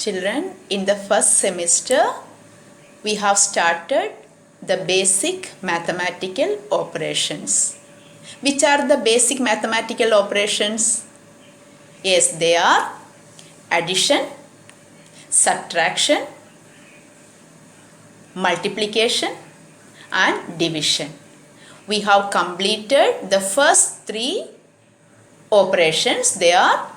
Children, in the first semester, we have started the basic mathematical operations. Which are the basic mathematical operations? Yes, they are addition, subtraction, multiplication and division. We have completed the first three operations. They are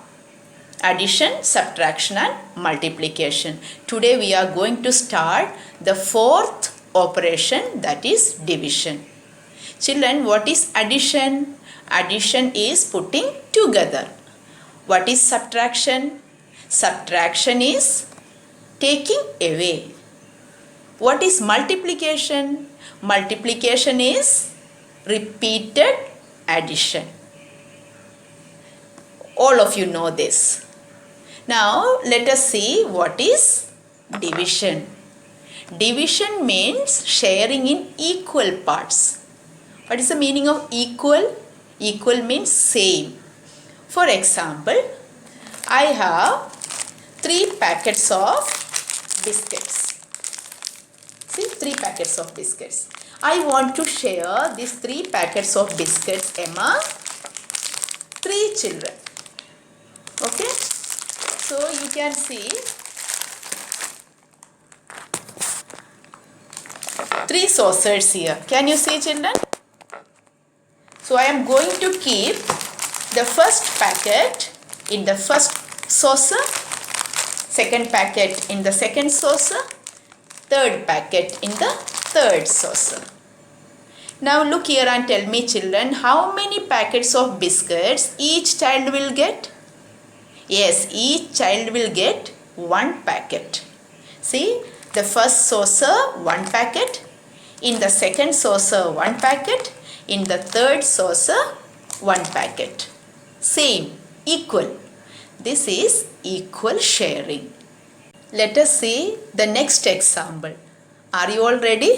addition, subtraction and multiplication. Today we are going to start the fourth operation, that is division. Children, what is addition? Addition is putting together. What is subtraction? Subtraction is taking away. What is multiplication? Multiplication is repeated addition. All of you know this. Now let us see what is division. Division means sharing in equal parts. What is the meaning of equal? Equal means same. For example, I have 3 packets of biscuits. See, 3 packets of biscuits. I want to share these 3 packets of biscuits among 3 children. Okay, so you can see 3 saucers here. Can you see, children? So I am going to keep the first packet in the first saucer, second packet in the second saucer, third packet in the third saucer. Now look here and tell me, children, how many packets of biscuits each child will get? Yes, each child will get 1 packet. See, the first saucer 1 packet, in the second saucer 1 packet, in the third saucer 1 packet. Same, equal. This is equal sharing. Let us see the next example. Are you all ready?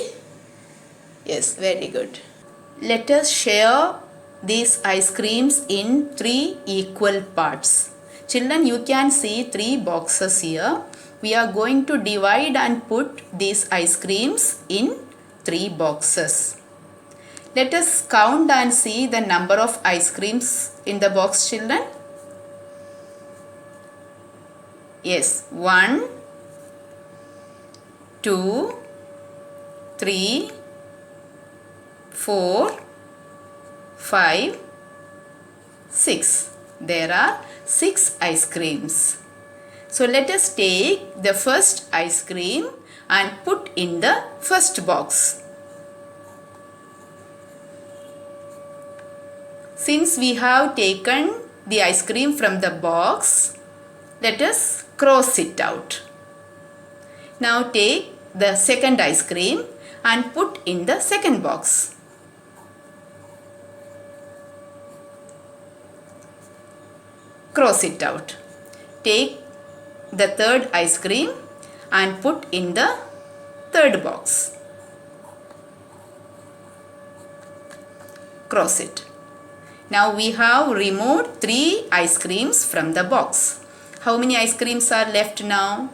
Yes, very good. Let us share these ice creams in 3 equal parts. Children, you can see 3 boxes here. We are going to divide and put these ice creams in 3 boxes. Let us count and see the number of ice creams in the box, children. Yes, 1, 2, 3, 4, 5, 6. There are 6 ice creams. So let us take the first ice cream and put in the first box. Since we have taken the ice cream from the box, let us cross it out. Now take the second ice cream and put in the second box. Cross it out. Take the third ice cream and put in the third box. Cross it. Now we have removed 3 ice creams from the box. How many ice creams are left now?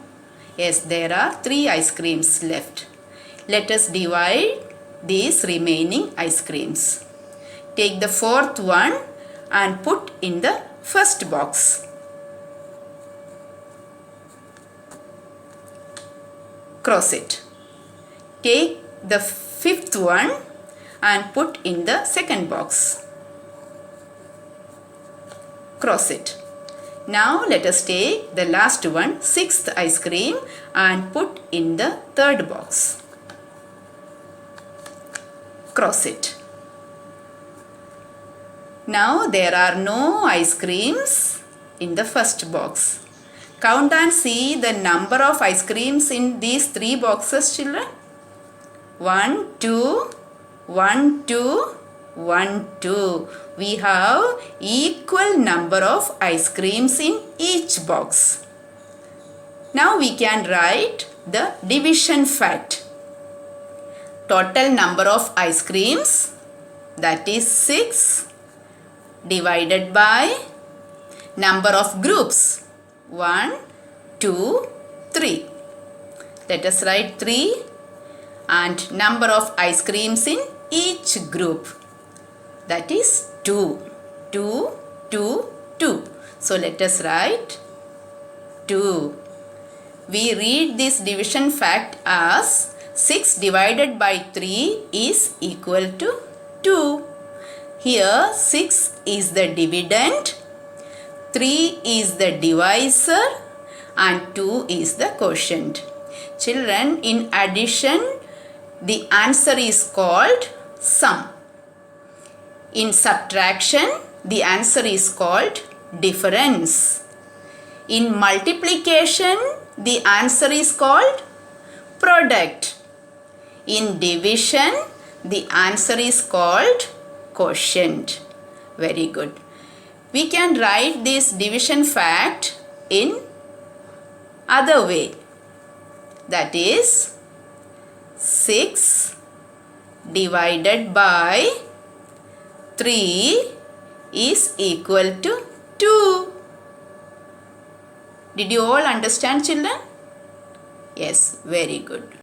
Yes, there are 3 ice creams left. Let us divide these remaining ice creams. Take the fourth one and put in the first box. Cross it. Take the fifth one and put in the second box. Cross it. Now let us take the last one, 6th ice cream, and put in the third box. Cross it. Now there are no ice creams in the first box. Count and see the number of ice creams in these 3 boxes, children. 1, 2, 1, 2, 1, 2. We have equal number of ice creams in each box. Now we can write the division fact. Total number of ice creams, that is 6, divided by number of groups 1, 2, 3. Let us write 3 and number of ice creams in each group. That is 2. 2, 2, 2. So let us write 2. We read this division fact as 6 divided by 3 is equal to 2. Here 6 is the dividend, 3 is the divisor and 2 is the quotient. Children, in addition, the answer is called sum. In subtraction, the answer is called difference. In multiplication, the answer is called product. In division, the answer is called quotient. Very good. We can write this division fact in other way. That is 6 divided by 3 is equal to 2. Did you all understand, children? Yes, very good.